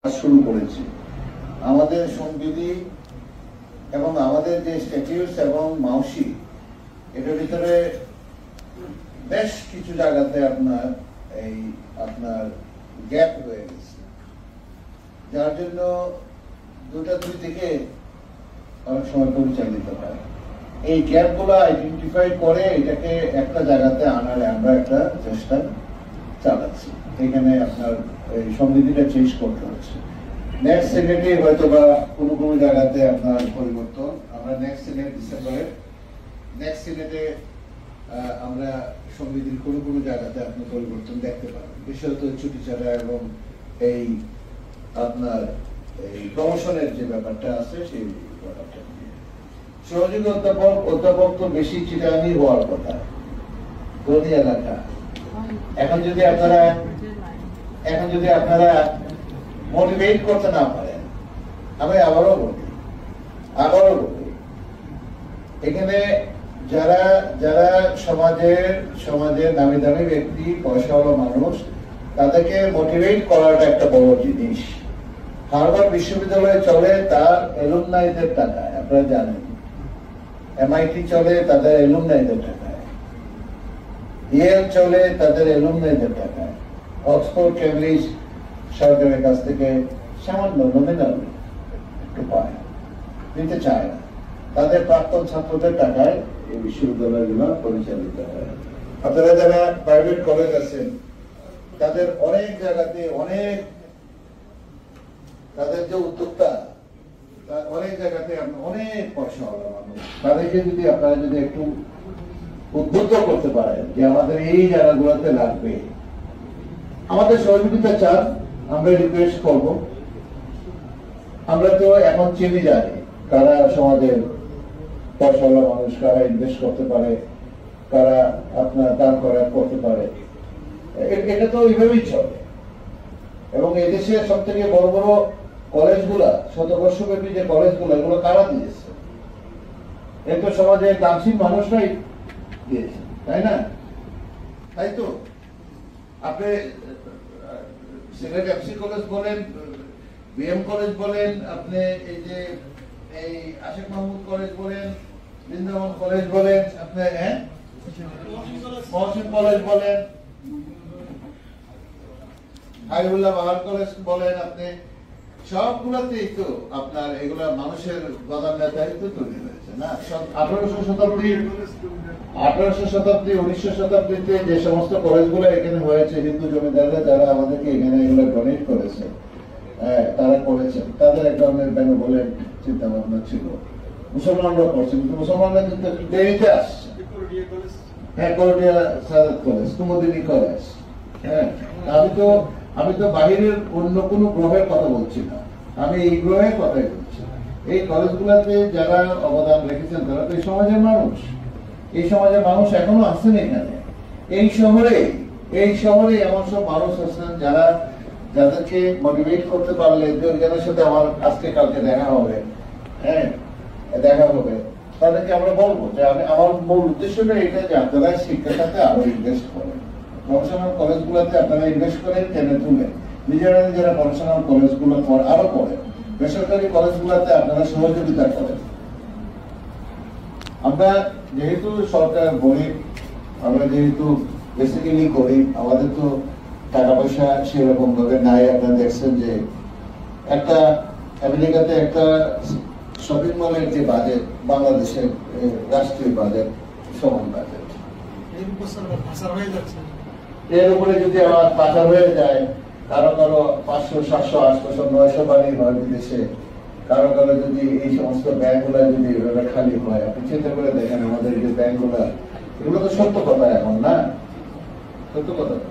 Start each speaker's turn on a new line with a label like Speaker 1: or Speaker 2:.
Speaker 1: শুরু করেছি। আমাদের সংবিধি এবং আমাদের যে স্ট্যাটিউটস এবং মাউসি এটার ভিতরে বেশ কিছু জায়গাতে আপনার গ্যাপ রয়ে গেছে, যার জন্য দুই দিকে অনেক সময় পরিচালিত হয়। এই গ্যাপগুলো আইডেন্টিফাই করে এটাকে একটা জায়গাতে আনার আমরা একটা চেষ্টা চালাচ্ছি। এখানে আপনার এই সংবিধিটা চেঞ্জ করতে হচ্ছে। নেক্সট সিনেটে হয়তো বা কোনো জায়গাতে আপনার পরিবর্তন, আমরা নেক্সট সিনেট ডিসেম্বরে নেক্সট সিনেটে আমরা সংবিধির কোনো জায়গাতে আপনি পরিবর্তন দেখতে পাবেন, বিশেষত ছুটি ছাড়া এবং এই আপনার এই প্রমোশনের যে ব্যাপারটা আছে সেই ব্যাপারটা নিয়ে। সহযোগী অধ্যাপক তো বেশি চিটানি হওয়ার কথা, গদি এলাকা। এখন যদি আপনারা মোটিভেট করতে না পারেন, আমি আবারও বলি এখানে যারা সমাজের নামি দামি ব্যক্তি, পয়সাওয়ালা মানুষ, তাদেরকে মোটিভেট করাটা একটা বড় জিনিস। হার্ভার্ড বিশ্ববিদ্যালয়ে চলে তার এলুমনাইদের টাকায়, আপনারা জানেন। MIT চলে তাদের এলুমনাইদের টাকায়, ইয়েল চলে তাদের এলুমনাইদের টাকায়, অক্সফোর্ড কেমব্রিজ সরকারের কাছ থেকে সামান্য নমিনাল একটু পায়, নিতে চায় না। তাদের প্রাক্তন ছাত্রদের টাকায় এই বিশ্ববিদ্যালয়গুলো পরিচালিত হয়। আপনারা যারা প্রাইভেট কলেজ আছেন, তাদের অনেক জায়গাতে তাদের যে উদ্যোক্তা, অনেক জায়গাতে অনেক পয়সাওয়ালা মানুষ, তাদেরকে আপনারা যদি একটু উদ্বুদ্ধ করতে পারেন যে আমাদের এই জায়গাগুলোতে লাগবে, আমাদের সহযোগিতা চান, আমরা রিকোয়েস্ট করব। আমরা তো এখন চিনি জানি কারা সমাজের পয়সাওয়ালা মানুষ, কারা ইনভেস্ট করতে পারে, কারা আপনার দান করতে পারে। এটা তো এইভাবেই চলে। এবং এদেশের সব থেকে বড় বড় কলেজগুলা, শতবর্ষব্যাপী যে কলেজগুলো, এগুলো কারা দিয়েছে? এ তো সমাজের দামসীন মানুষরাই দিয়েছে, তাই না? তাই তো আপনি সিলেট এফসি কলেজ বলেন, BM কলেজ বলেন, আপনি এই আশিক মাহমুদ কলেজ বলেন, বৃন্দাবন কলেজ বলেন, আপনি মহসিন কলেজ বলেন, হাইবুল্লাহ বাহার কলেজ বলেন, আপনি সবগুলাতেই তো আপনার এগুলা মানুষের প্রধান নেতাই তো তৈরি হয়েছে না। 18শো শতাব্দী 19শো শতাব্দীতে যে সমস্ত কলেজগুলো এখানে হয়েছে, হিন্দু জমিদাররা যারা আমাদেরকে এখানে এগুলো ডোনেট করেছে, তারা করেছেন, তাদের এক ধরনের বেনবলের চিন্তা ভাবনা ছিল। মুসলমানরা করছে, কিন্তু মুসলমানরা কিন্তু দেরিতে আসছে। করডিয়া সাদাত কলেজ, কুমুদিনী কলেজ। আমি তো বাহিরের অন্য কোনো গ্রহের কথা বলছি না, আমি এই গ্রহের কথাই বলছি। এই কলেজগুলোতে যারা অবদান রেখেছেন তারা তো এই সমাজের মানুষ এখনো আছেন এখানে। এই শহরে এমন সব মানুষ আছেন যাদেরকে মোটিভেট করতে পারলে, যাদের সাথে আমার আজকে কালকে দেখা হবে, তাদেরকে আমরা বলবো যে আমার মূল উদ্দেশ্যটা এটা যে আপনারা শিক্ষার সাথে আরো ইনভেস্ট করেন, প্রফেশনাল কলেজগুলোতে আপনারা ইনভেস্ট করেন, টেনে তুলে নিজেরা প্রফেশনাল কলেজগুলো আরো করেন, বেসরকারি কলেজগুলোতে আপনারা সহযোগিতা করেন। আমরা যেহেতু সরকার গরিব, আমরা যেহেতু বেসিক্যালি গরিব, আমাদের তো টাকা পয়সা সেরকম ভাবে নাই। আপনারা দেখছেন যে একটা আমেরিকাতে একটা শপিং মলের যে বাজেট, বাংলাদেশের রাষ্ট্রীয় বাজেট সমান বাজেট, এর উপরে যদি আমার পাচার হয়ে যায়, কারো 500, 700, 800, 900 বাড়ি হয় বিদেশে, কারো যদি এই সমস্ত ব্যাংকগুলা যদি এভাবে খালি হয়, আপনি চিন্তা করে দেখেন আমাদের যে ব্যাংকগুলা, এগুলো তো সত্য কথা এখন, না? সত্য কথা তো